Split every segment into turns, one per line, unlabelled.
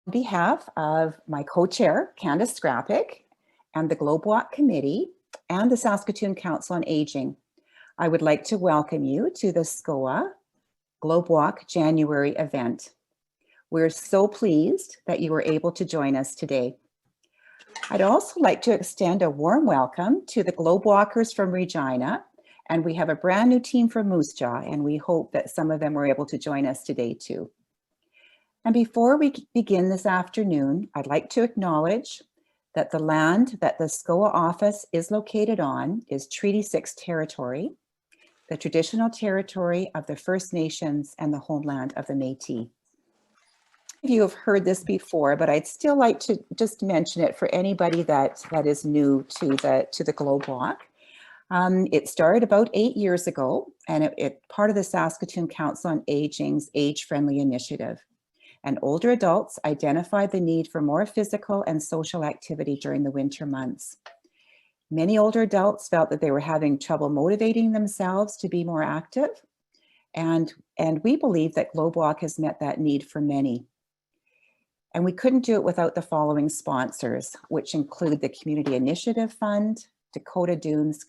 behalf of my co-chair, Candace Scrappick, and the Globewalk Committee and the Saskatoon Council on Aging, I would like to welcome you to the SCOA Globewalk January event. We're so pleased that you were able to join us today. I'd also like to extend a warm welcome to the Globewalkers from Regina, and we have a brand new team from Moose Jaw, and we hope that some of them were able to join us today too. And before we begin this afternoon, I'd like to acknowledge that the land that the SCOA office is located on is Treaty 6 territory, the traditional territory of the First Nations and the homeland of the Métis. You have heard this before, but I'd still like to just mention it for anybody that is new to the Globewalk. It started about 8 years ago, and it part of the Saskatoon Council on Aging's Age-Friendly Initiative. And older adults identified the need for more physical and social activity during the winter months. Many older adults felt that they were having trouble motivating themselves to be more active, and we believe that Globewalk has met that need for many. And we couldn't do it without the following sponsors, which include the Community Initiative Fund, Dakota Dunes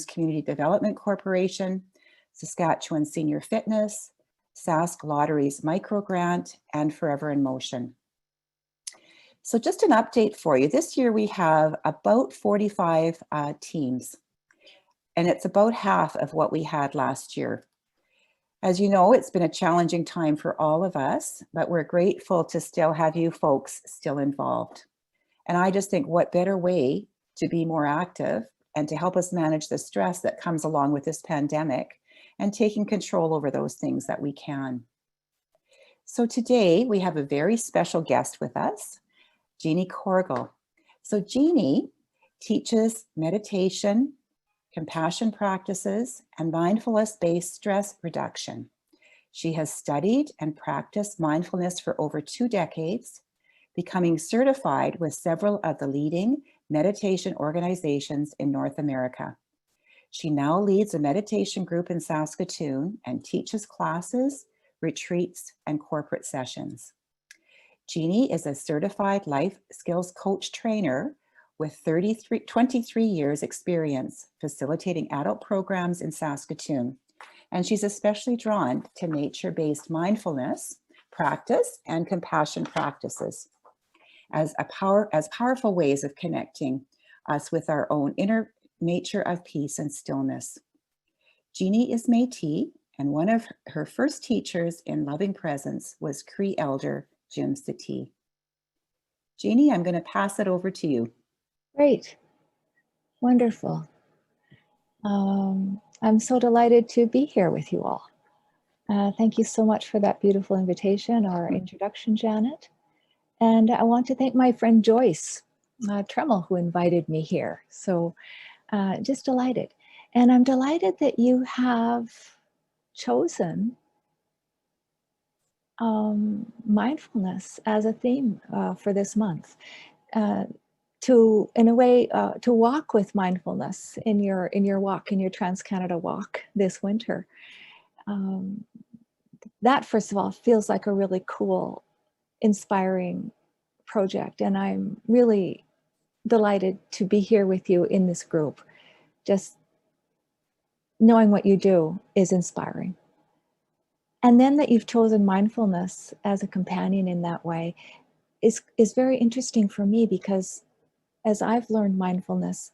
Community Development Corporation, Saskatchewan Senior Fitness, Sask Lotteries Microgrant, and Forever in Motion. So just an update for you. This year we have about 45 teams, and it's about half of what we had last year. As you know, it's been a challenging time for all of us, but we're grateful to still have you folks still involved. And I just think what better way to be more active and to help us manage the stress that comes along with this pandemic and taking control over those things that we can. So today we have a very special guest with us, Jeanne Corrigal. So Jeanne teaches meditation, compassion practices, and mindfulness-based stress reduction. She has studied and practiced mindfulness for over 2 decades, becoming certified with several of the leading meditation organizations in North America. She now leads a meditation group in Saskatoon and teaches classes, retreats, and corporate sessions. Jeanne is a certified life skills coach trainer with 23 years experience facilitating adult programs in Saskatoon. And she's especially drawn to nature-based mindfulness practice and compassion practices as powerful ways of connecting us with our own inner nature of peace and stillness. Jeanne is Métis, and one of her first teachers in loving presence was Cree elder Jim Satie. Jeanne, I'm going to pass it over to you.
Great. Wonderful. I'm so delighted to be here with you all. Thank you so much for that beautiful invitation or introduction, Janet. And I want to thank my friend Joyce Tremmel, who invited me here. So just delighted. And I'm delighted that you have chosen mindfulness as a theme for this month. To walk with mindfulness in your walk, in your Trans-Canada walk this winter. That, first of all, feels like a really cool, inspiring project. And I'm really delighted to be here with you in this group. Just knowing what you do is inspiring. And then that you've chosen mindfulness as a companion in that way is very interesting for me, because as I've learned mindfulness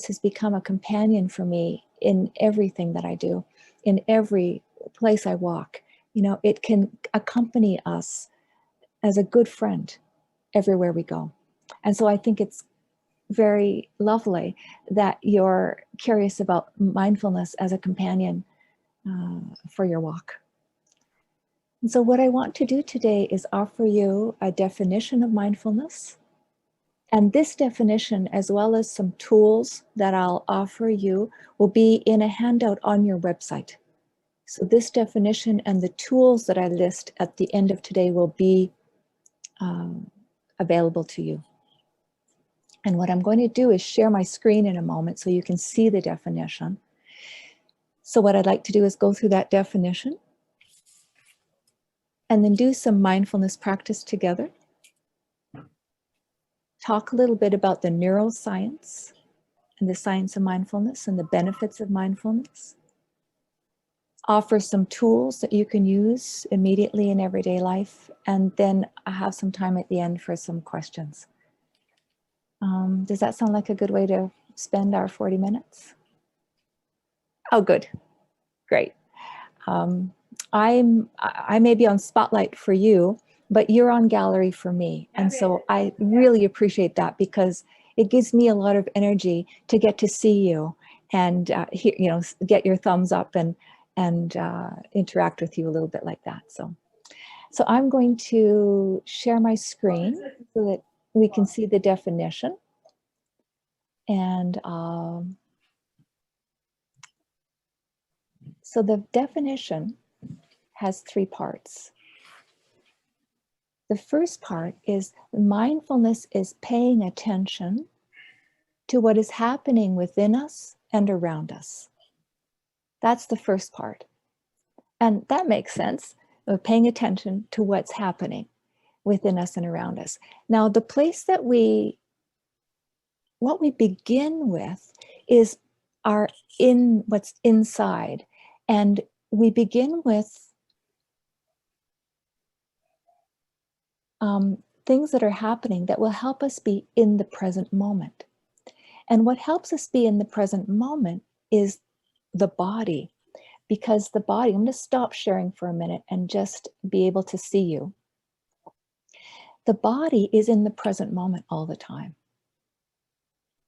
has become a companion for me in everything that I do, in every place I walk. You know, it can accompany us as a good friend everywhere we go. And so I think it's very lovely that you're curious about mindfulness as a companion for your walk. And so what I want to do today is offer you a definition of mindfulness. And this definition, as well as some tools that I'll offer you, will be in a handout on your website. So this definition and the tools that I list at the end of today will be available to you. And what I'm going to do is share my screen in a moment so you can see the definition. So what I'd like to do is go through that definition. and then do some mindfulness practice together. Talk a little bit about the neuroscience and the science of mindfulness and the benefits of mindfulness. Offer some tools that you can use immediately in everyday life, and then I have some time at the end for some questions. Does that sound like a good way to spend our 40 minutes? Oh, good. Great. I may be on spotlight for you, but you're on gallery for me. And so I really appreciate that, because it gives me a lot of energy to get to see you and get your thumbs up and interact with you a little bit like that. So I'm going to share my screen so that we can see the definition. And so the definition has 3 parts. The first part is mindfulness is paying attention to what is happening within us and around us. That's the first part. And that makes sense. We're paying attention to what's happening within us and around us. Now, the place that what we begin with is what's inside. And we begin with things that are happening that will help us be in the present moment. And what helps us be in the present moment is the body, because the body, I'm going to stop sharing for a minute and just be able to see you. The body is in the present moment all the time.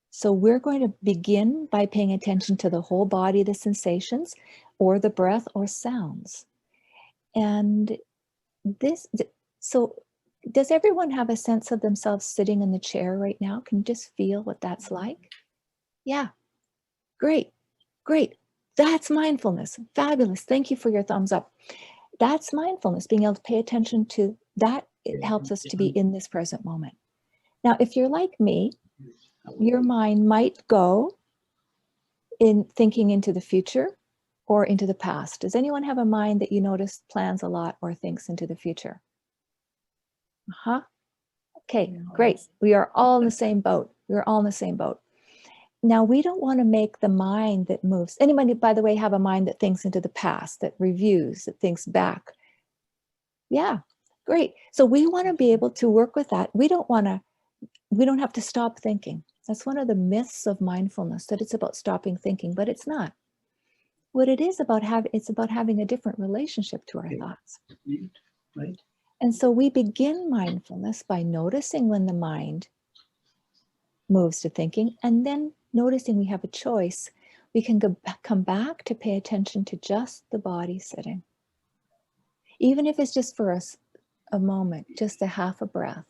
So we're going to begin by paying attention to the whole body, the sensations, or the breath or sounds. And so does everyone have a sense of themselves sitting in the chair right now? Can you just feel what that's like? Yeah, great. That's mindfulness. Fabulous. Thank you for your thumbs up. That's mindfulness, being able to pay attention to that. It helps us to be in this present moment. Now, if you're like me, your mind might go in thinking into the future or into the past. Does anyone have a mind that you notice plans a lot or thinks into the future? Okay, great. We are all in the same boat. We're all in the same boat. Now, we don't want to make the mind that moves. Anybody, by the way, have a mind that thinks into the past, that reviews, that thinks back? Yeah, great. So we want to be able to work with that. We don't have to stop thinking. That's one of the myths of mindfulness, that it's about stopping thinking, but it's not. What it is about, it's about having a different relationship to our thoughts. Right. And so we begin mindfulness by noticing when the mind moves to thinking, and then noticing we have a choice. We can come back to pay attention to just the body sitting. Even if it's just for us a moment, just a half a breath.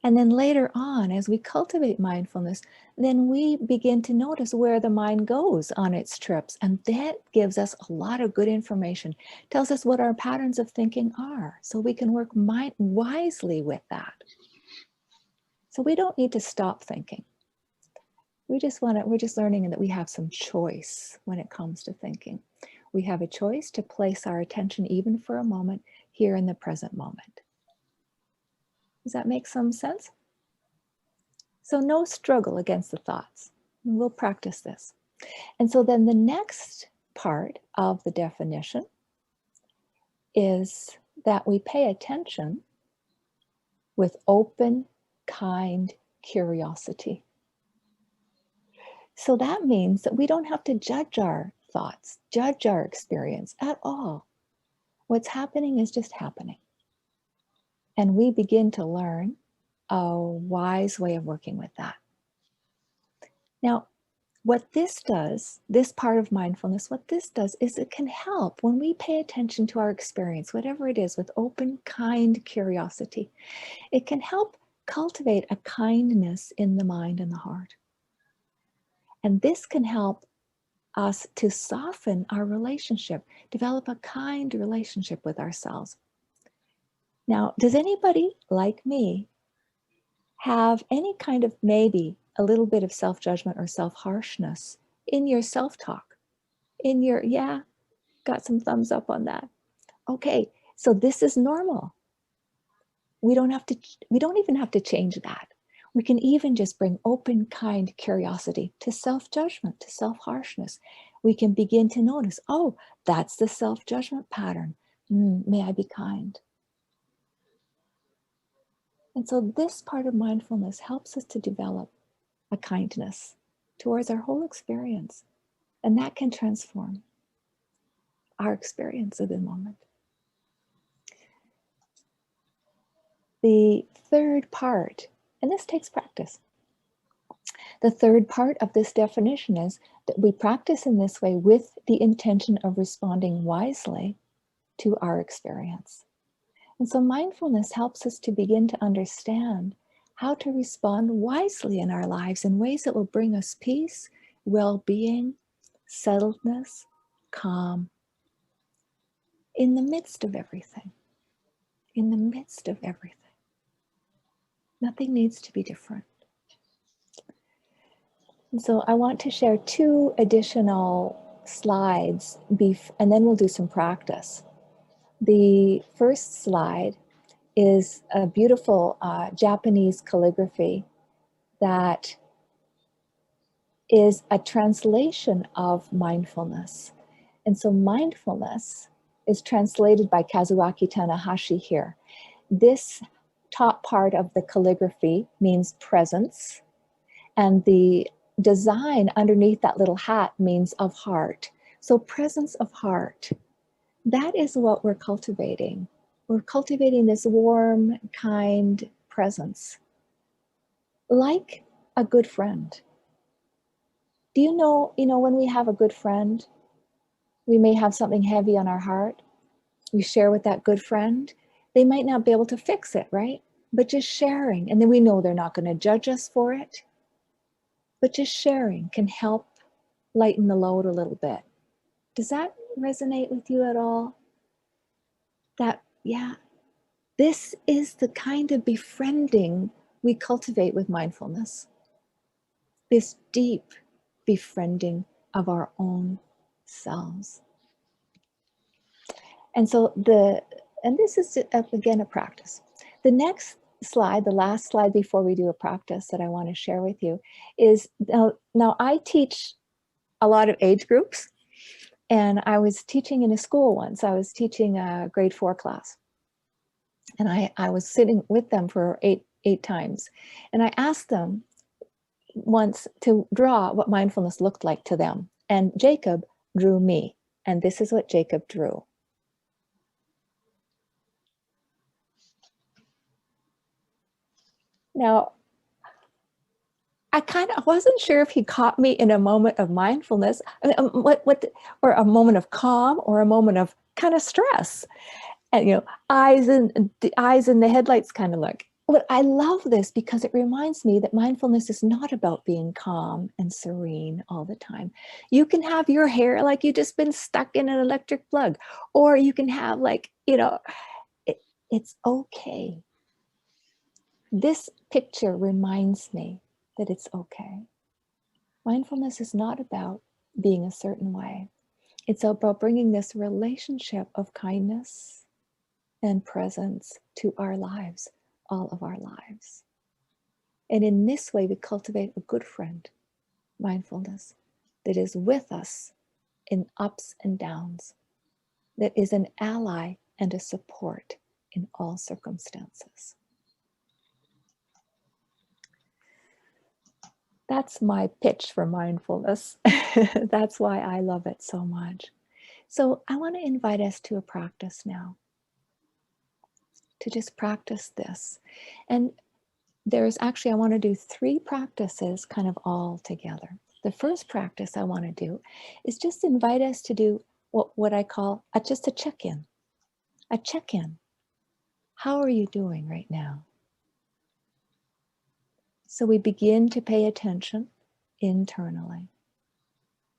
And then later on, as we cultivate mindfulness, then we begin to notice where the mind goes on its trips. And that gives us a lot of good information, tells us what our patterns of thinking are, so we can work wisely with that. So we don't need to stop thinking. We're just learning that we have some choice when it comes to thinking. We have a choice to place our attention, even for a moment, here in the present moment. Does that make some sense? So no struggle against the thoughts. We'll practice this. And so then the next part of the definition is that we pay attention with open, kind curiosity. So that means that we don't have to judge our thoughts, judge our experience at all. What's happening is just happening. And we begin to learn a wise way of working with that. Now, what this does, this part of mindfulness, what this does is it can help when we pay attention to our experience, whatever it is, with open, kind curiosity. It can help cultivate a kindness in the mind and the heart. And this can help us to soften our relationship, develop a kind relationship with ourselves. Now, does anybody like me have any kind of, maybe a little bit of self-judgment or self-harshness in your self-talk? In your, yeah, Got some thumbs up on that. Okay, so this is normal. We don't even have to change that. We can even just bring open, kind curiosity to self-judgment, to self-harshness. We can begin to notice, oh, that's the self-judgment pattern. May I be kind? And so this part of mindfulness helps us to develop a kindness towards our whole experience. And that can transform our experience of the moment. The third part, and this takes practice. The third part of this definition is that we practice in this way with the intention of responding wisely to our experience. And so mindfulness helps us to begin to understand how to respond wisely in our lives in ways that will bring us peace, well-being, settledness, calm, in the midst of everything. In the midst of everything. Nothing needs to be different. And so I want to share 2 additional slides, and then we'll do some practice. The first slide is a beautiful Japanese calligraphy that is a translation of mindfulness. And so mindfulness is translated by Kazuaki Tanahashi here. This top part of the calligraphy means presence, and the design underneath that little hat means of heart. So presence of heart, that is what we're cultivating. We're cultivating this warm, kind presence, like a good friend. Do you know, when we have a good friend, we may have something heavy on our heart. We share with that good friend. They might not be able to fix it, right? But just sharing, and then we know they're not going to judge us for it. But just sharing can help lighten the load a little bit. Does that resonate with you at all? Yeah, this is the kind of befriending we cultivate with mindfulness. This deep befriending of our own selves. And so this is again a practice. The next slide, the last slide before we do a practice that I want to share with you is, now I teach a lot of age groups, and I was teaching in a school once. I was teaching a grade 4 class, and I was sitting with them for eight times, and I asked them once to draw what mindfulness looked like to them, and Jacob drew me, and this is what Jacob drew. Now, I wasn't sure if he caught me in a moment of mindfulness, or a moment of calm, or a moment of kind of stress, and eyes in the headlights kind of look. But I love this because it reminds me that mindfulness is not about being calm and serene all the time. You can have your hair like you just been stuck in an electric plug, or you can have it's okay. This picture reminds me that it's okay. Mindfulness is not about being a certain way. It's about bringing this relationship of kindness and presence to our lives, all of our lives. And in this way, we cultivate a good friend, mindfulness, that is with us in ups and downs, that is an ally and a support in all circumstances. That's my pitch for mindfulness. That's why I love it so much. So I want to invite us to a practice now, to just practice this. And I want to do 3 practices kind of all together. The first practice I want to do is just invite us to do what I call just a check-in. A check-in. How are you doing right now? So we begin to pay attention internally.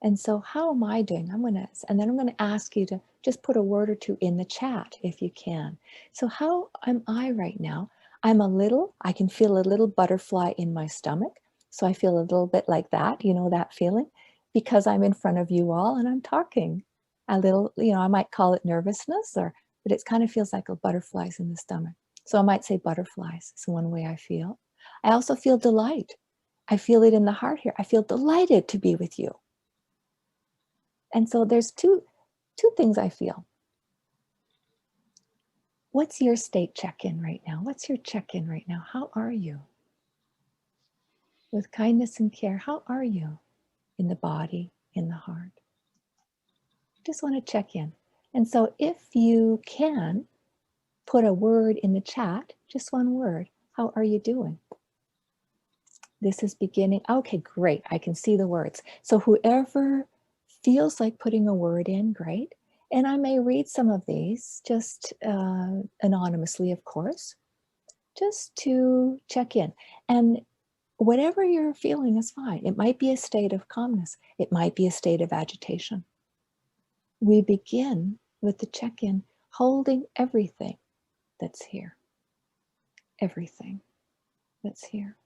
And so how am I doing? And then I'm going to ask you to just put a word or 2 in the chat if you can. So how am I right now? I can feel a little butterfly in my stomach. So I feel a little bit like that, that feeling, because I'm in front of you all and I'm talking. a little, I might call it nervousness, but it kind of feels like a butterflies in the stomach. So I might say butterflies is one way I feel. I also feel delight. I feel it in the heart here. I feel delighted to be with you. And so there's two things I feel. What's your state check-in right now? What's your check-in right now? How are you? With kindness and care, how are you in the body, in the heart? Just want to check in. And so if you can put a word in the chat, just one word, how are you doing? This is beginning. Okay, great. I can see the words. So whoever feels like putting a word in, great. And I may read some of these just anonymously, of course, just to check in. And whatever you're feeling is fine. It might be a state of calmness. It might be a state of agitation. We begin with the check-in, holding everything that's here. Everything that's here.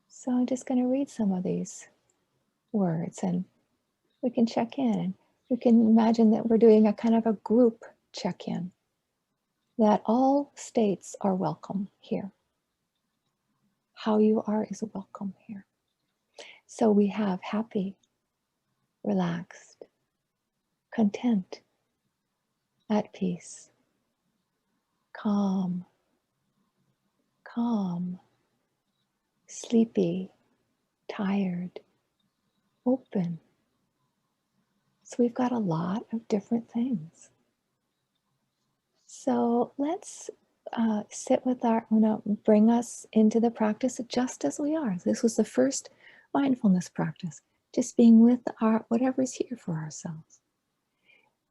So I'm just going to read some of these words and we can check in. And we can imagine that we're doing a kind of a group check-in, that all states are welcome here. How you are is welcome here. So we have happy, relaxed, content, at peace, calm, sleepy, tired, open. So we've got a lot of different things. So let's sit with I'm going to bring us into the practice just as we are. This was the first mindfulness practice, just being with whatever's here for ourselves.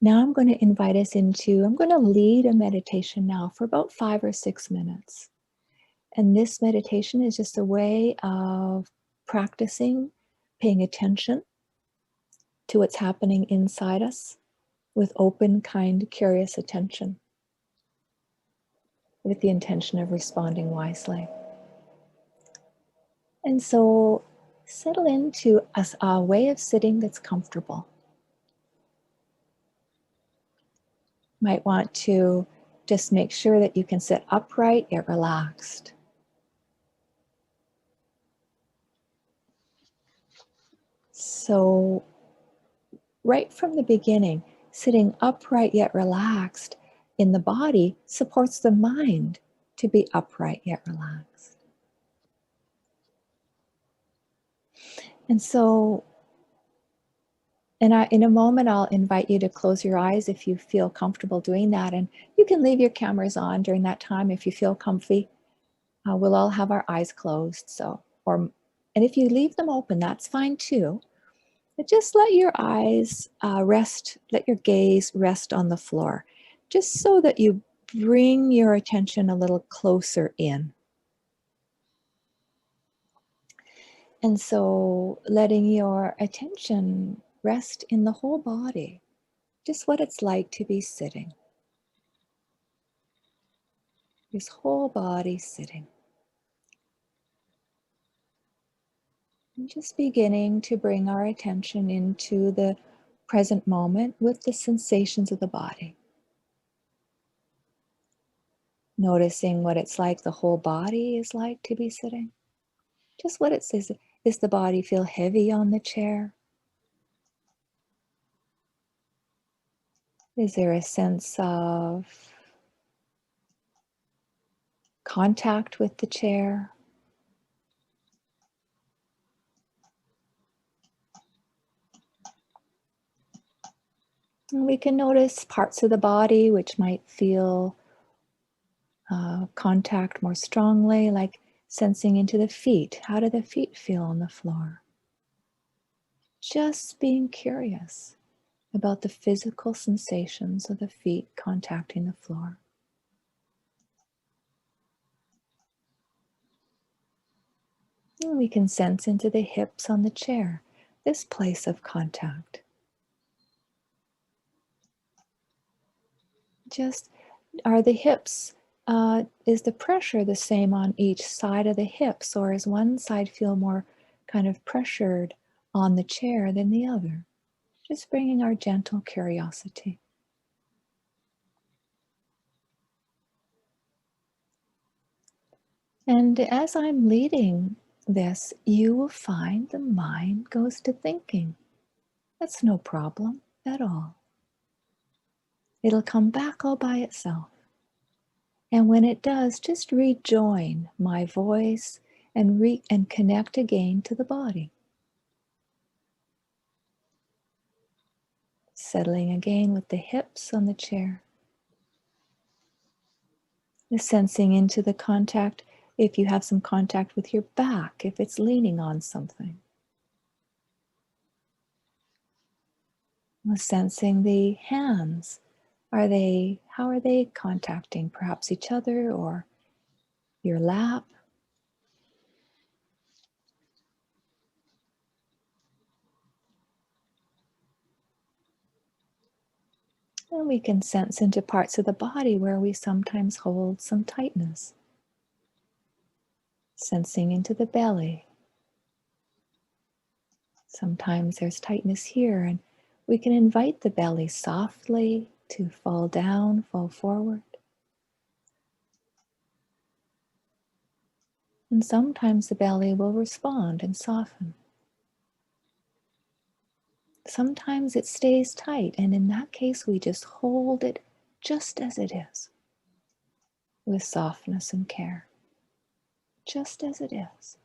Now I'm going to invite us I'm going to lead a meditation now for about 5 or 6 minutes. And this meditation is just a way of practicing, paying attention to what's happening inside us with open, kind, curious attention, with the intention of responding wisely. And so settle into a way of sitting that's comfortable. Might want to just make sure that you can sit upright yet relaxed. So right from the beginning, sitting upright yet relaxed in the body supports the mind to be upright yet relaxed. And so, in a moment, I'll invite you to close your eyes if you feel comfortable doing that. And you can leave your cameras on during that time if you feel comfy. We'll all have our eyes closed. And if you leave them open, that's fine too. But just let your eyes rest, let your gaze rest on the floor, just so that you bring your attention a little closer in. And so letting your attention rest in the whole body, just what it's like to be sitting. This whole body sitting. And just beginning to bring our attention into the present moment with the sensations of the body. Noticing what it's like the whole body is like to be sitting. Just what it says. Does the body feel heavy on the chair? Is there a sense of contact with the chair? And we can notice parts of the body which might feel contact more strongly, like sensing into the feet. How do the feet feel on the floor? Just being curious about the physical sensations of the feet contacting the floor. And we can sense into the hips on the chair, this place of contact. Just, are the hips is the pressure the same on each side of the hips, or is one side feel more kind of pressured on the chair than the other? Just bringing our gentle curiosity. And as I'm leading this, you will find the mind goes to thinking. That's no problem at all. It'll come back all by itself. And when it does, just rejoin my voice and connect again to the body. Settling again with the hips on the chair. Sensing into the contact, if you have some contact with your back, if it's leaning on something. Sensing the hands. How are they contacting perhaps each other or your lap? And we can sense into parts of the body where we sometimes hold some tightness. Sensing into the belly. Sometimes there's tightness here, and we can invite the belly softly to fall down, fall forward. And sometimes the belly will respond and soften. Sometimes it stays tight, and in that case, we just hold it just as it is, with softness and care, just as it is.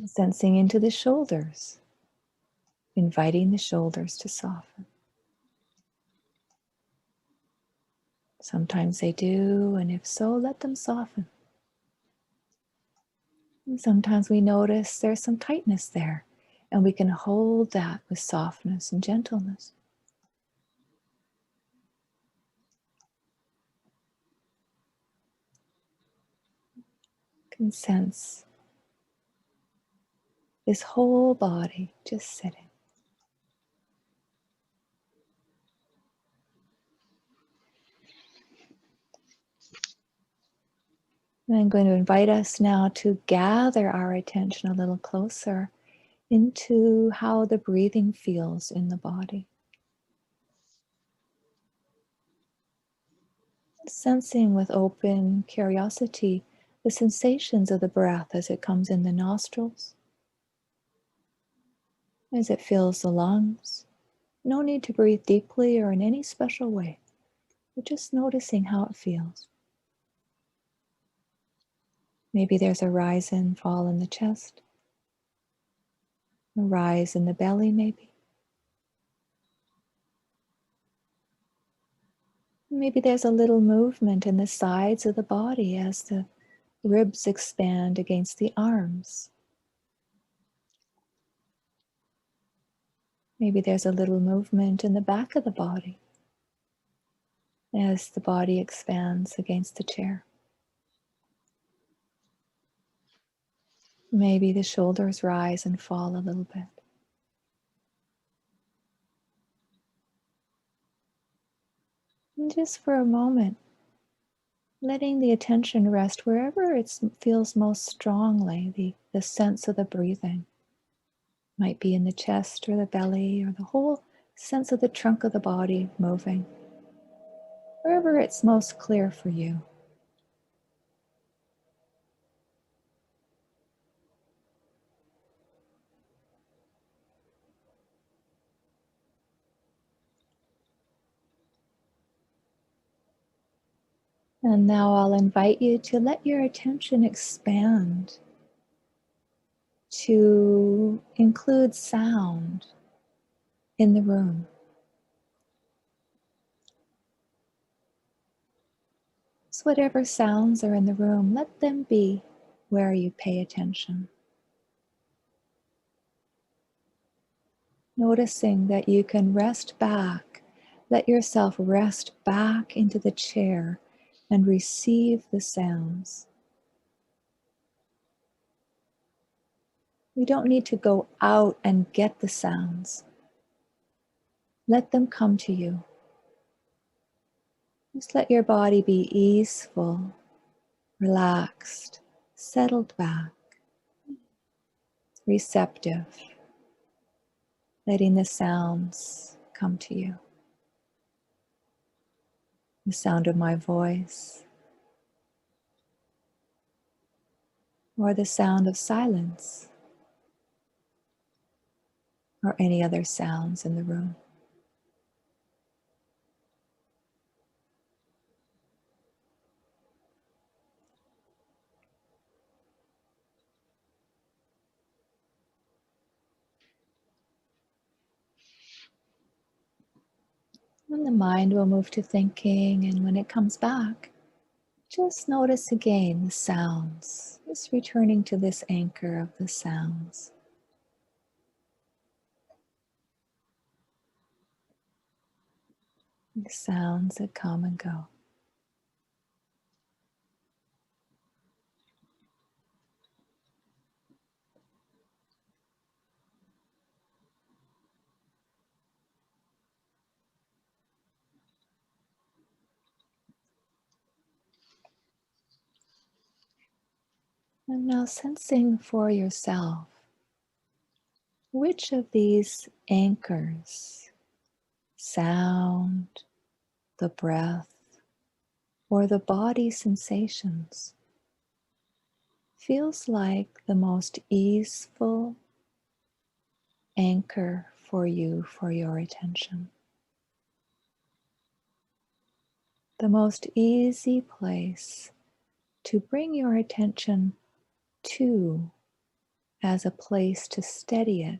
Sensing into the shoulders, inviting the shoulders to soften. Sometimes they do, and if so, let them soften. And sometimes we notice there's some tightness there, and we can hold that with softness and gentleness. Can sense this whole body just sitting. And I'm going to invite us now to gather our attention a little closer into how the breathing feels in the body. Sensing with open curiosity the sensations of the breath as it comes in the nostrils, as it fills the lungs. No need to breathe deeply or in any special way. We're just noticing how it feels. Maybe there's a rise and fall in the chest, a rise in the belly maybe. Maybe there's a little movement in the sides of the body as the ribs expand against the arms. Maybe there's a little movement in the back of the body as the body expands against the chair. Maybe the shoulders rise and fall a little bit. And just for a moment, letting the attention rest wherever it feels most strongly, the sense of the breathing. Might be in the chest or the belly or the whole sense of the trunk of the body moving. Wherever it's most clear for you. And now I'll invite you to let your attention expand to include sound in the room. So whatever sounds are in the room, let them be where you pay attention. Noticing that you can rest back, let yourself rest back into the chair and receive the sounds. We don't need to go out and get the sounds. Let them come to you. Just let your body be easeful, relaxed, settled back, receptive, letting the sounds come to you. The sound of my voice, or the sound of silence, or any other sounds in the room. And the mind will move to thinking, and when it comes back, just notice again the sounds, just returning to this anchor of the sounds. The sounds that come and go. And now sensing for yourself, which of these anchors, sound, the breath, or the body sensations, feels like the most easeful anchor for you, for your attention. The most easy place to bring your attention to as a place to steady it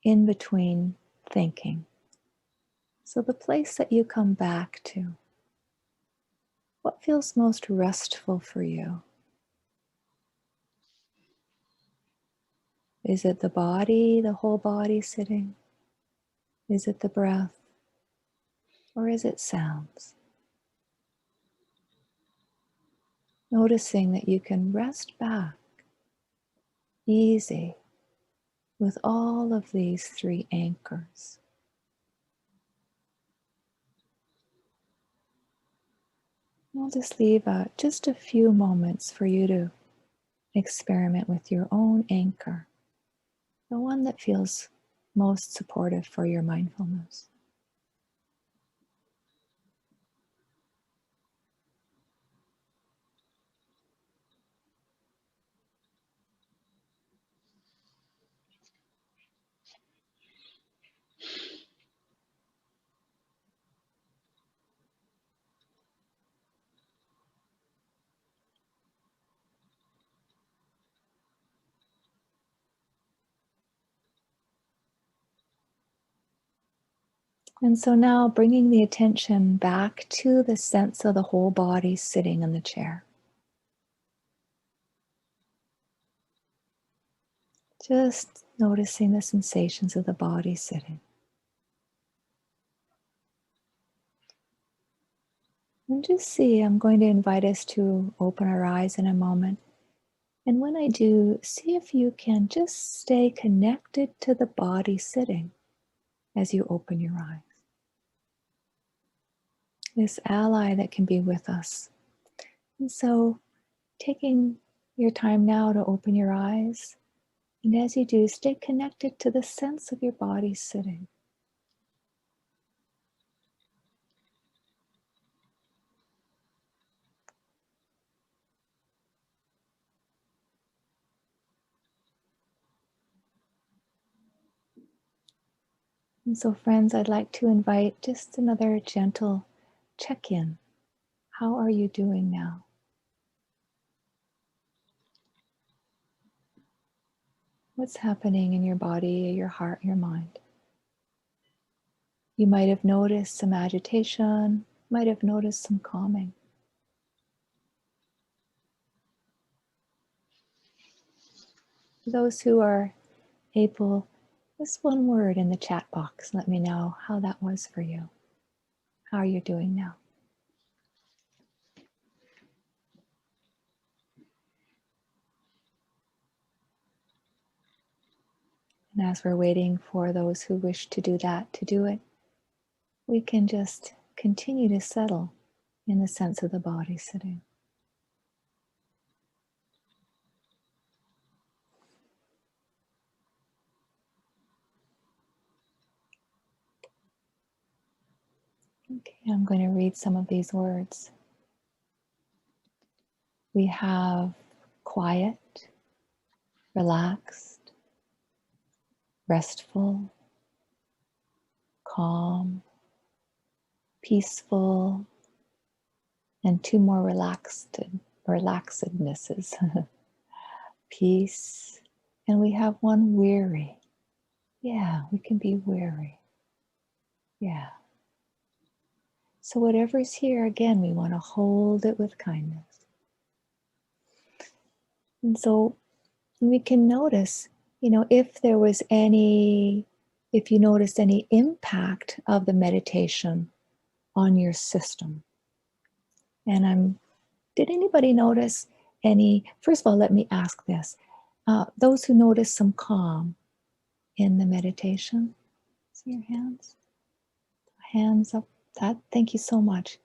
in between thinking. So the place that you come back to, what feels most restful for you? Is it the body, the whole body sitting? Is it the breath? Or is it sounds? Noticing that you can rest back easy with all of these three anchors. I'll just leave just a few moments for you to experiment with your own anchor, the one that feels most supportive for your mindfulness. And so now bringing the attention back to the sense of the whole body sitting in the chair. Just noticing the sensations of the body sitting. And just see, I'm going to invite us to open our eyes in a moment. And when I do, see if you can just stay connected to the body sitting as you open your eyes. This ally that can be with us. And so taking your time now to open your eyes, and as you do, stay connected to the sense of your body sitting. And so friends, I'd like to invite just another gentle check-in. How are you doing now? What's happening in your body, your heart, your mind? You might have noticed some agitation, might have noticed some calming. For those who are able, just one word in the chat box. Let me know how that was for you. How are you doing now? And as we're waiting for those who wish to do that, to do it, we can just continue to settle in the sense of the body sitting. Okay, I'm going to read some of these words. We have quiet, relaxed, restful, calm, peaceful, and two more relaxednesses. Peace, and we have one weary. Yeah, we can be weary. Yeah. So whatever's here, again, we want to hold it with kindness. And so we can notice, if you noticed any impact of the meditation on your system. And did anybody notice first of all, let me ask this. Those who notice some calm in the meditation, see your hands? Hands up. Thank you so much.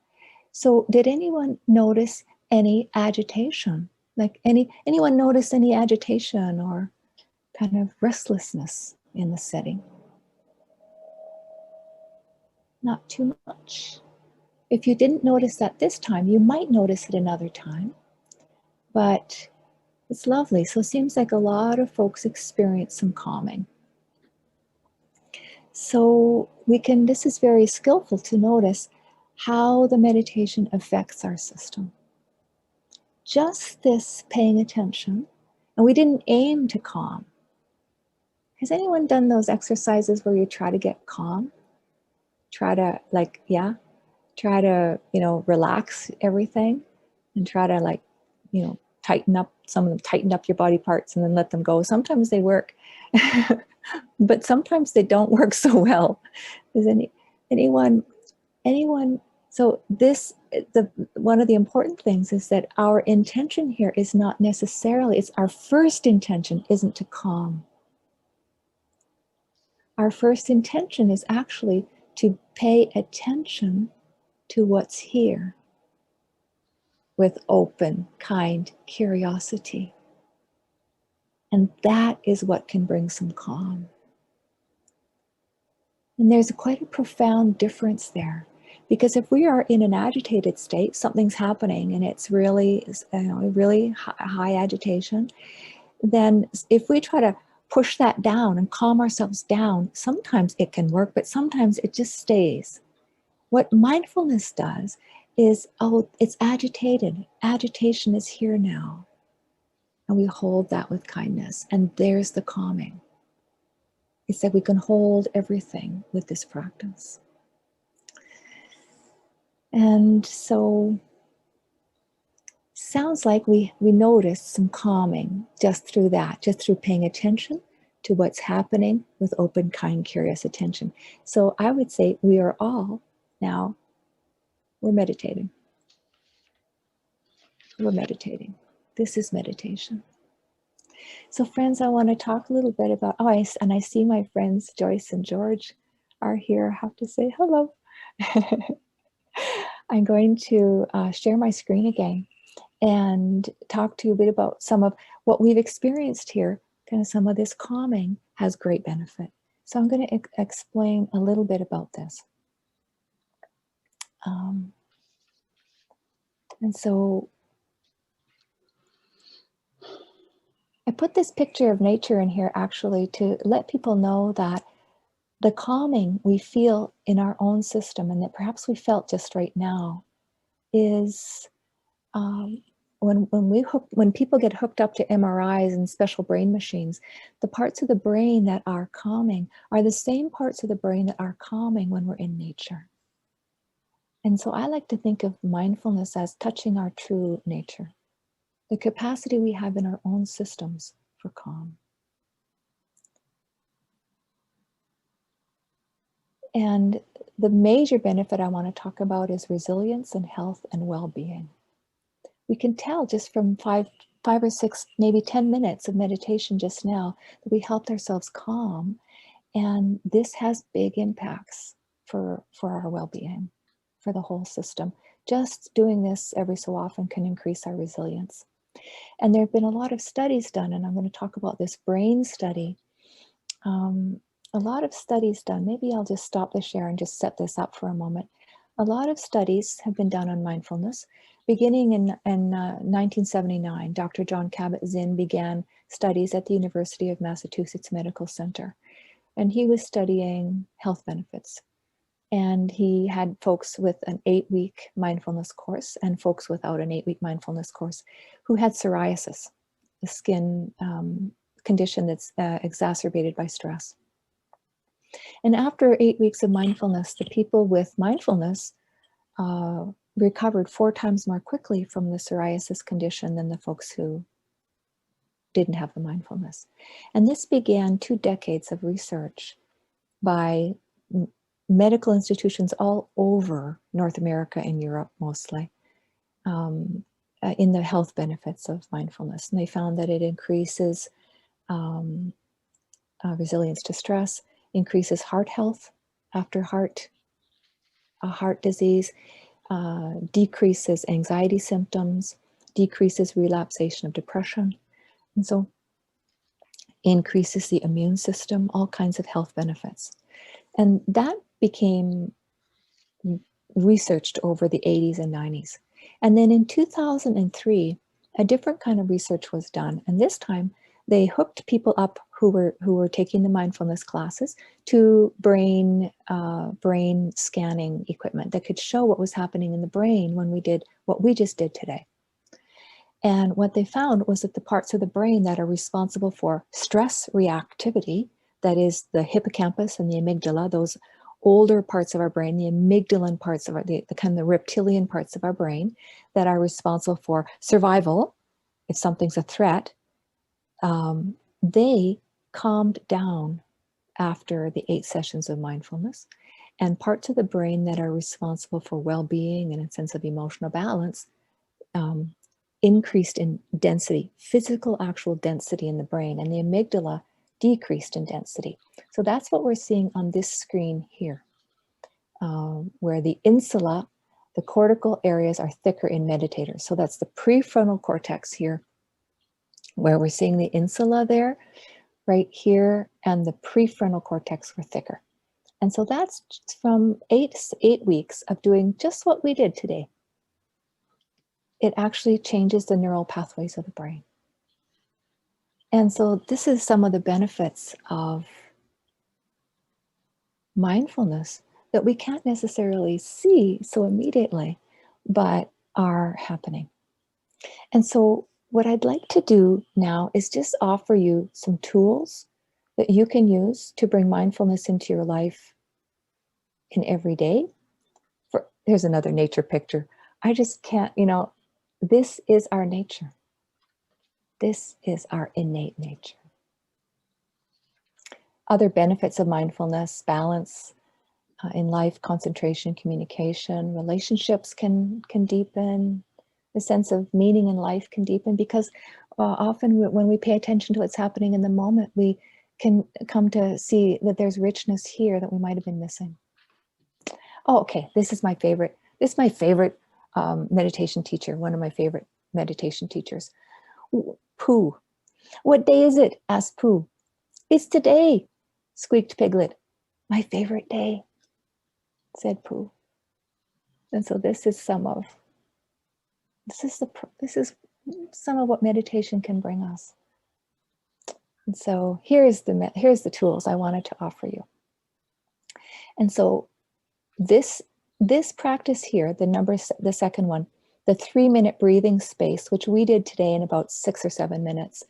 So did anyone notice any agitation? Like anyone notice any agitation or kind of restlessness in the setting? Not too much. If you didn't notice that this time, you might notice it another time. But it's lovely. So it seems like a lot of folks experience some calming. So this is very skillful to notice how the meditation affects our system. Just this paying attention, and we didn't aim to calm. Has anyone done those exercises where you try to get calm? Try to relax everything and try to tighten up your body parts and then let them go. Sometimes they work, but sometimes they don't work so well. Does anyone? So one of the important things is that our intention here is not necessarily, it's our first intention isn't to calm. Our first intention is actually to pay attention to what's here with open, kind curiosity. And that is what can bring some calm. And there's quite a profound difference there. Because if we are in an agitated state, something's happening and it's really, really high agitation, then if we try to push that down and calm ourselves down, sometimes it can work, but sometimes it just stays. What mindfulness does is, it's agitated. Agitation is here now. And we hold that with kindness. And there's the calming. It's that we can hold everything with this practice. And so, sounds like we notice some calming just through that, just through paying attention to what's happening with open, kind, curious attention. So I would say we are all now, we're meditating. We're meditating. This is meditation. So friends, I want to talk a little bit about, I see my friends Joyce and George are here. I have to say hello. I'm going to share my screen again and talk to you a bit about some of what we've experienced here. Kind of some of this calming has great benefit. So I'm going to explain a little bit about this. And so I put this picture of nature in here actually to let people know that the calming we feel in our own system and that perhaps we felt just right now is when people get hooked up to MRIs and special brain machines, the parts of the brain that are calming are the same parts of the brain that are calming when we're in nature. And so I like to think of mindfulness as touching our true nature, the capacity we have in our own systems for calm. And the major benefit I want to talk about is resilience and health and well-being. We can tell just from five or six, maybe 10 minutes of meditation just now that we helped ourselves calm. And this has big impacts for our well-being, for the whole system. Just doing this every so often can increase our resilience. And there have been a lot of studies done, and I'm going to talk about this brain study. A lot of studies done. Maybe I'll just stop the share and just set this up for a moment. A lot of studies have been done on mindfulness. Beginning in 1979, Dr. John Kabat-Zinn began studies at the University of Massachusetts Medical Center. And he was studying health benefits. And he had folks with an 8-week mindfulness course and folks without an 8-week mindfulness course who had psoriasis, a skin condition that's exacerbated by stress. And after 8 weeks of mindfulness, the people with mindfulness recovered 4 times more quickly from the psoriasis condition than the folks who didn't have the mindfulness. And this began 2 decades of research by medical institutions all over North America and Europe mostly, in the health benefits of mindfulness. And they found that it increases resilience to stress, increases heart health after heart disease, decreases anxiety symptoms, decreases relapsation of depression, and so increases the immune system, all kinds of health benefits. And that became researched over the 80s and 90s. And then in 2003, a different kind of research was done. And this time they hooked people up who were taking the mindfulness classes to brain scanning equipment that could show what was happening in the brain when we did what we just did today. And what they found was that the parts of the brain that are responsible for stress reactivity, that is the hippocampus and the amygdala, those older parts of our brain, the amygdalan parts of the kind of the reptilian parts of our brain that are responsible for survival, if something's a threat, they calmed down after the 8 sessions of mindfulness. And parts of the brain that are responsible for well-being and a sense of emotional balance increased in density, physical actual density in the brain, and the amygdala decreased in density. So that's what we're seeing on this screen here, where the insula, the cortical areas, are thicker in meditators. So that's the prefrontal cortex here, where we're seeing the insula there, right here, and the prefrontal cortex were thicker. And so that's from eight weeks of doing just what we did today. It actually changes the neural pathways of the brain. And so this is some of the benefits of mindfulness that we can't necessarily see so immediately, but are happening. And so what I'd like to do now is just offer you some tools that you can use to bring mindfulness into your life in every day. Here's another nature picture. I just can't, this is our nature. This is our innate nature. Other benefits of mindfulness: balance in life, concentration, communication, relationships can deepen, the sense of meaning in life can deepen, because often when we pay attention to what's happening in the moment, we can come to see that there's richness here that we might have been missing. Oh, okay, this is my favorite. This is my favorite meditation teacher, one of my favorite meditation teachers. Pooh. What day is it? Asked Pooh. It's today, squeaked Piglet. My favorite day, said Pooh. And so this is some of what meditation can bring us. And so here's the tools I wanted to offer you. And so this practice here, the second one, the 3-minute breathing space, which we did today in about 6 or 7 minutes,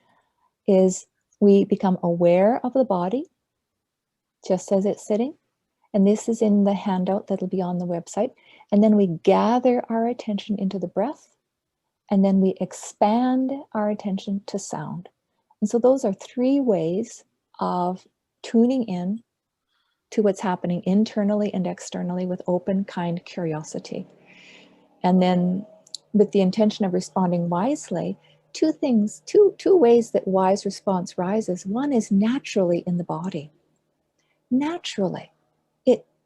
is we become aware of the body just as it's sitting. And this is in the handout that'll be on the website. And then we gather our attention into the breath, and then we expand our attention to sound. And so those are 3 ways of tuning in to what's happening internally and externally with open, kind curiosity. And then with the intention of responding wisely, 2 ways that wise response rises. One is naturally in the body. Naturally.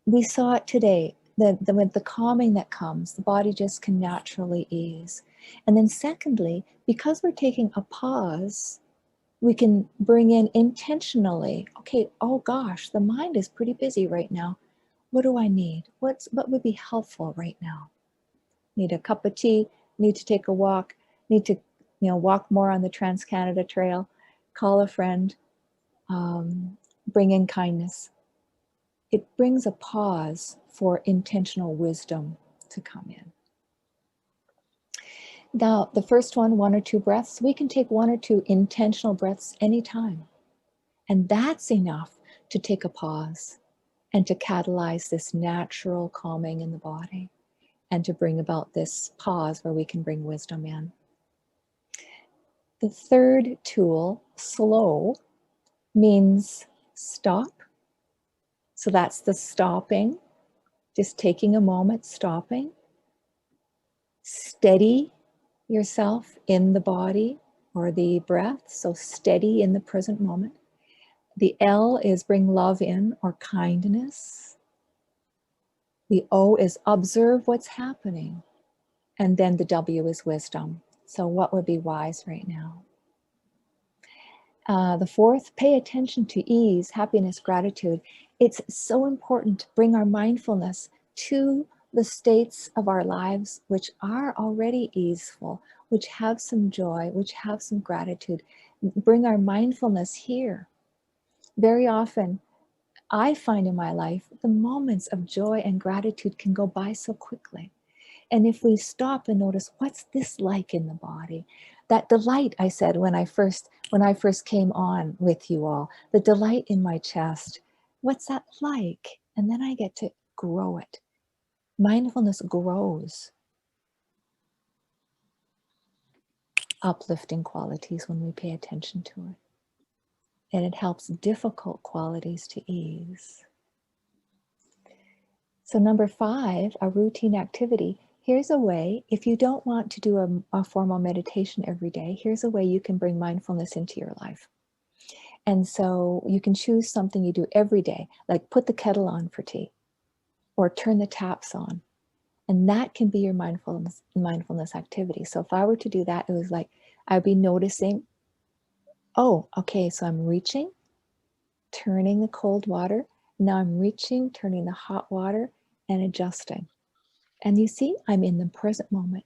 We saw it today. with the calming that comes, the body just can naturally ease. And then secondly, because we're taking a pause, we can bring in intentionally, okay, oh gosh, the mind is pretty busy right now. What do I need? What would be helpful right now? Need a cup of tea, need to take a walk, need to walk more on the Trans-Canada Trail, call a friend, bring in kindness. It brings a pause for intentional wisdom to come in. Now, the first one or two breaths, we can take 1 or 2 intentional breaths anytime. And that's enough to take a pause and to catalyze this natural calming in the body and to bring about this pause where we can bring wisdom in. The third tool, slow, means stop. So that's the stopping, just taking a moment, stopping. Steady yourself in the body or the breath, so steady in the present moment. The L is bring love in or kindness. The O is observe what's happening. And then the W is wisdom. So what would be wise right now? The fourth, pay attention to ease, happiness, gratitude. It's so important to bring our mindfulness to the states of our lives which are already easeful, which have some joy, which have some gratitude. Bring our mindfulness here. Very often, I find in my life, the moments of joy and gratitude can go by so quickly. And if we stop and notice, what's this like in the body? That delight I said when I first came on with you all, the delight in my chest, what's that like? And then I get to grow it. Mindfulness grows uplifting qualities when we pay attention to it. And it helps difficult qualities to ease. So number 5, a routine activity. Here's a way, if you don't want to do a formal meditation every day, here's a way you can bring mindfulness into your life. And so you can choose something you do every day, like put the kettle on for tea or turn the taps on. And that can be your mindfulness activity. So if I were to do that, it was like, I'd be noticing, oh, okay, so I'm reaching, turning the cold water. Now I'm reaching, turning the hot water and adjusting. And you see, I'm in the present moment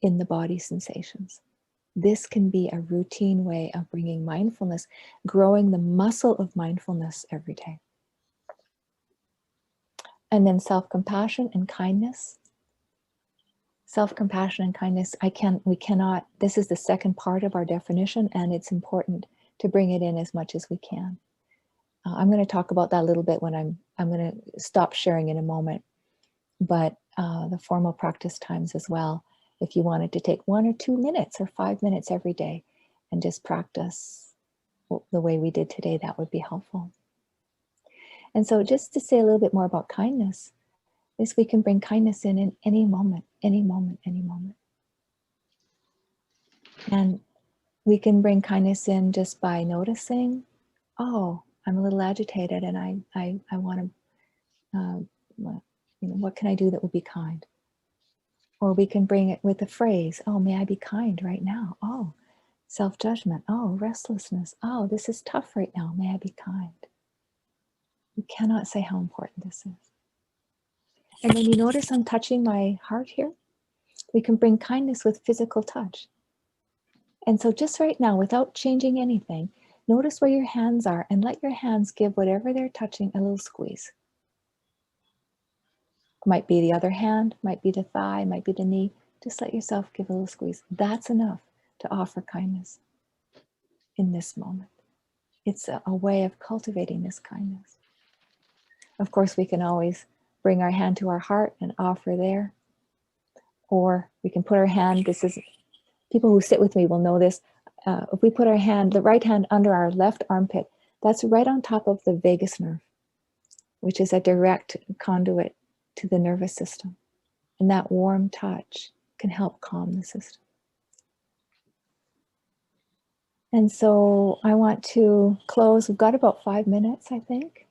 in the body sensations. This can be a routine way of bringing mindfulness, growing the muscle of mindfulness every day. And then self-compassion and kindness. Self-compassion and kindness, we cannot, this is the second part of our definition, and it's important to bring it in as much as we can. I'm going to talk about that a little bit when I'm going to stop sharing in a moment. But the formal practice times as well, if you wanted to take 1 or 2 minutes or 5 minutes every day and just practice the way we did today, that would be helpful. And so just to say a little bit more about kindness, is we can bring kindness in any moment, any moment, any moment. And we can bring kindness in just by noticing, oh, I'm a little agitated and I want to, what can I do that would be kind? Or we can bring it with a phrase, oh, may I be kind right now? Oh, self-judgment. Oh, restlessness. Oh, this is tough right now. May I be kind? You cannot say how important this is. And then you notice I'm touching my heart here. We can bring kindness with physical touch. And so just right now, without changing anything, notice where your hands are and let your hands give whatever they're touching a little squeeze. Might be the other hand, might be the thigh, might be the knee. Just let yourself give a little squeeze. That's enough to offer kindness in this moment. It's a way of cultivating this kindness. Of course, we can always bring our hand to our heart and offer there. Or we can put our hand, people who sit with me will know this. If we put our hand, the right hand under our left armpit, that's right on top of the vagus nerve, which is a direct conduit to the nervous system. And that warm touch can help calm the system. And so I want to close. We've got about 5 minutes, I think.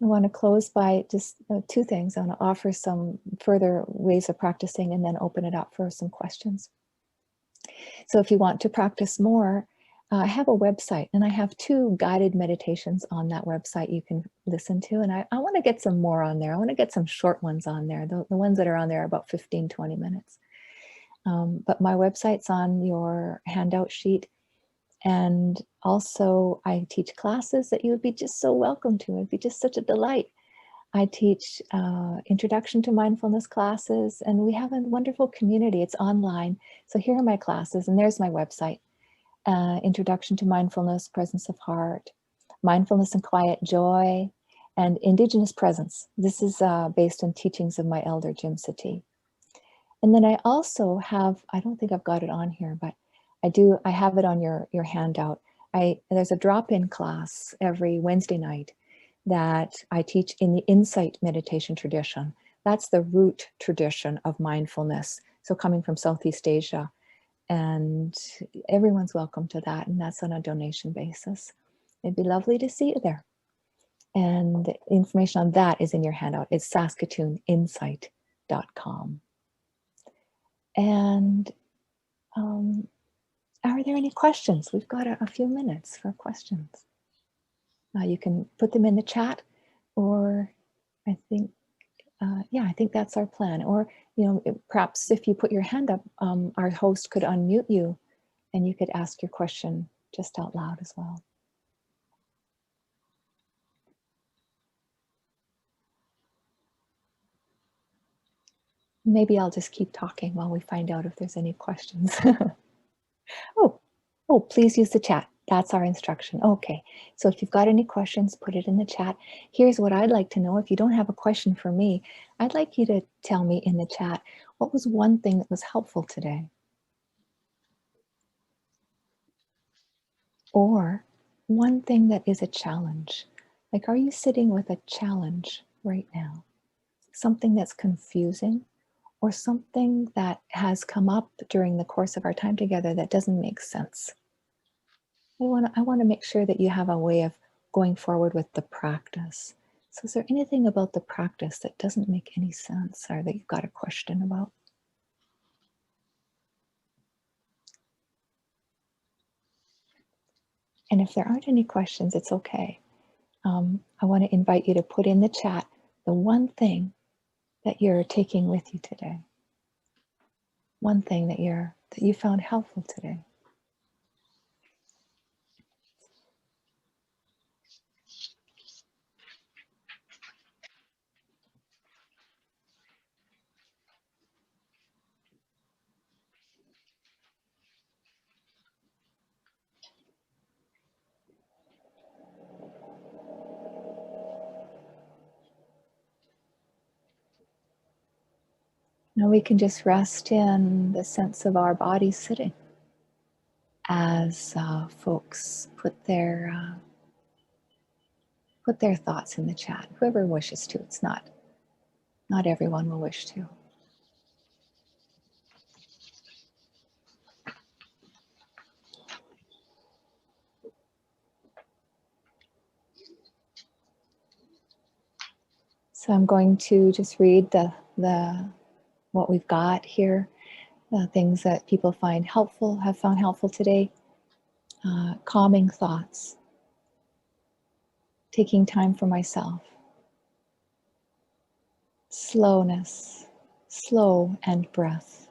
I want to close by just two things. I want to offer some further ways of practicing and then open it up for some questions. So if you want to practice more, I have a website and I have 2 guided meditations on that website you can listen to. And I want to get some more on there. I want to get some short ones on there. The ones that are on there are about 15, 20 minutes. But my website's on your handout sheet. And also I teach classes that you would be just so welcome to. It'd be just such a delight. I teach introduction to mindfulness classes, and we have a wonderful community. It's online. So here are my classes, and there's my website. Introduction to Mindfulness, Presence of Heart, Mindfulness and Quiet Joy, and Indigenous Presence. This is based on teachings of my elder, Jim Sati. And then I also have, I don't think I've got it on here, but I have it on your handout. There's a drop-in class every Wednesday night that I teach in the insight meditation tradition. That's the root tradition of mindfulness. So coming from Southeast Asia, and everyone's welcome to that. And that's on a donation basis. It'd be lovely to see you there. And the information on that is in your handout. It's saskatooninsight.com. And are there any questions? We've got a few minutes for questions. You can put them in the chat, or I think that's our plan. Or, perhaps if you put your hand up, our host could unmute you and you could ask your question just out loud as well. Maybe I'll just keep talking while we find out if there's any questions. Oh, please use the chat. That's our instruction. Okay, so if you've got any questions, put it in the chat. Here's what I'd like to know. If you don't have a question for me, I'd like you to tell me in the chat, what was one thing that was helpful today? Or one thing that is a challenge. Like, are you sitting with a challenge right now? Something that's confusing, or something that has come up during the course of our time together that doesn't make sense? I want to make sure that you have a way of going forward with the practice. So is there anything about the practice that doesn't make any sense, or that you've got a question about? And if there aren't any questions, it's okay. I want to invite you to put in the chat the one thing that you're taking with you today. One thing that you found helpful today. Now we can just rest in the sense of our body sitting as folks put their thoughts in the chat. Whoever wishes to. It's not everyone will wish to. So I'm going to just read what we've got here, things that people have found helpful today. Calming thoughts, taking time for myself, slowness, slow and breath.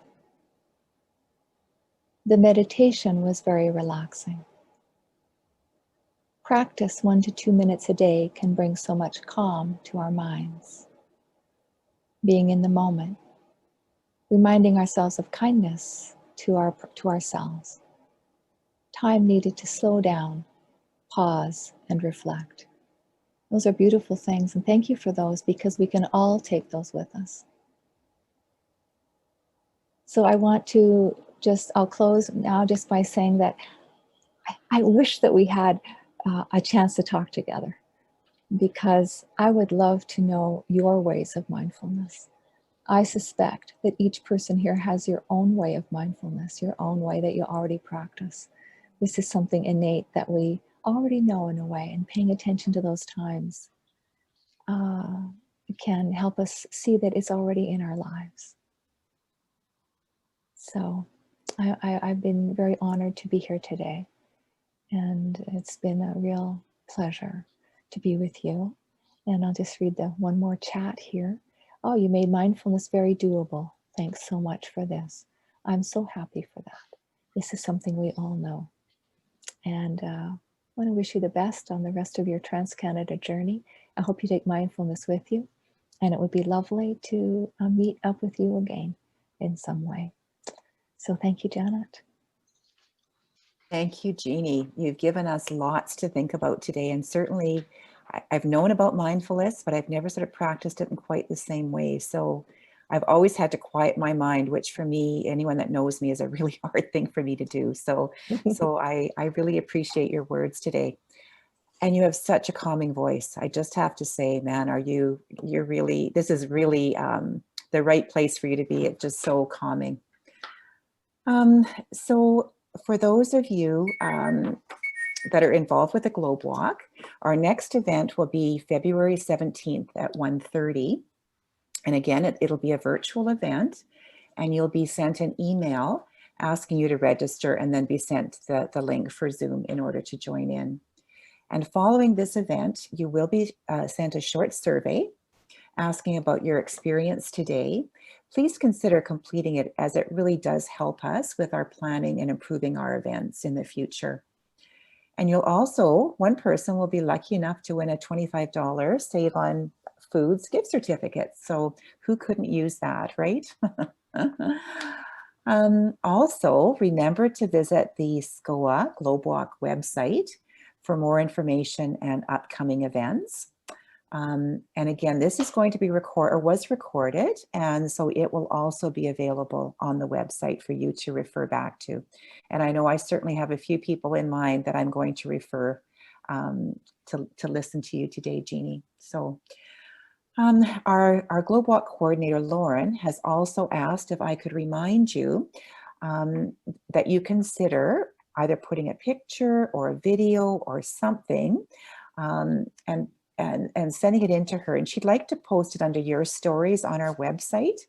The meditation was very relaxing. Practice 1 to 2 minutes a day can bring so much calm to our minds. Being in the moment, reminding ourselves of kindness to ourselves. Time needed to slow down, pause, and reflect. Those are beautiful things, and thank you for those, because we can all take those with us. So I want to I'll close now just by saying that I wish that we had a chance to talk together, because I would love to know your ways of mindfulness. I suspect that each person here has your own way of mindfulness, your own way that you already practice. This is something innate that we already know in a way, and paying attention to those times can help us see that it's already in our lives. So I've been very honored to be here today, and it's been a real pleasure to be with you. And I'll just read the one more chat here. Oh, you made mindfulness very doable. Thanks so much for this. I'm so happy for that. This is something we all know. And I want to wish you the best on the rest of your Trans-Canada journey. I hope you take mindfulness with you, and it would be lovely to meet up with you again in some way. So thank you, Janet.
Thank you, Jeannie. You've given us lots to think about today, and certainly I've known about mindfulness, but I've never sort of practiced it in quite the same way. So I've always had to quiet my mind, which for me, anyone that knows me, is a really hard thing for me to do. So I really appreciate your words today. And you have such a calming voice. I just have to say, man, you're really, this is really the right place for you to be. It's just so calming. So for those of you that are involved with the Globewalk, our next event will be February 17th at 1:30. And again, it'll be a virtual event, and you'll be sent an email asking you to register and then be sent the link for Zoom in order to join in. And following this event, you will be sent a short survey asking about your experience today. Please consider completing it, as it really does help us with our planning and improving our events in the future. And you'll also, one person will be lucky enough to win a $25 Save on Foods gift certificate. So who couldn't use that, right? Also, remember to visit the SCOA Globewalk website for more information and upcoming events. And again, this is going to be was recorded, and so it will also be available on the website for you to refer back to. And I know I certainly have a few people in mind that I'm going to refer to listen to you today, Jeannie. So our Globewalk coordinator, Lauren, has also asked if I could remind you that you consider either putting a picture or a video or something and sending it in to her. And she'd like to post it under your stories on our website.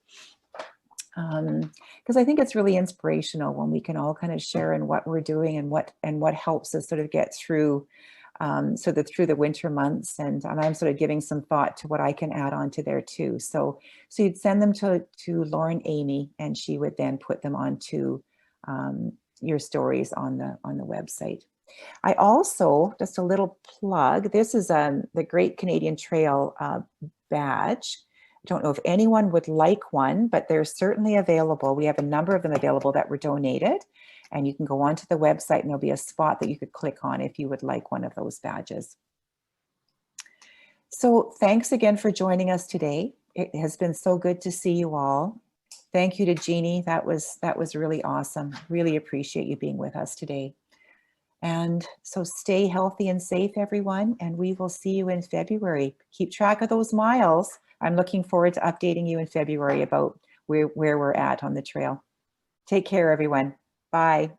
Because I think it's really inspirational when we can all kind of share in what we're doing and what helps us sort of get through through the winter months. And I'm sort of giving some thought to what I can add on to there too. So you'd send them to Lauren Amy, and she would then put them onto your stories on the website. I also, just a little plug, this is the Great Canadian Trail badge. I don't know if anyone would like one, but they're certainly available. We have a number of them available that were donated, and you can go onto the website and there'll be a spot that you could click on if you would like one of those badges. So thanks again for joining us today. It has been so good to see you all. Thank you to Jeannie. That was really awesome. Really appreciate you being with us today. And so stay healthy and safe, everyone, and we will see you in February. Keep track of those miles. I'm looking forward to updating you in February about where we're at on the trail. Take care, everyone. Bye.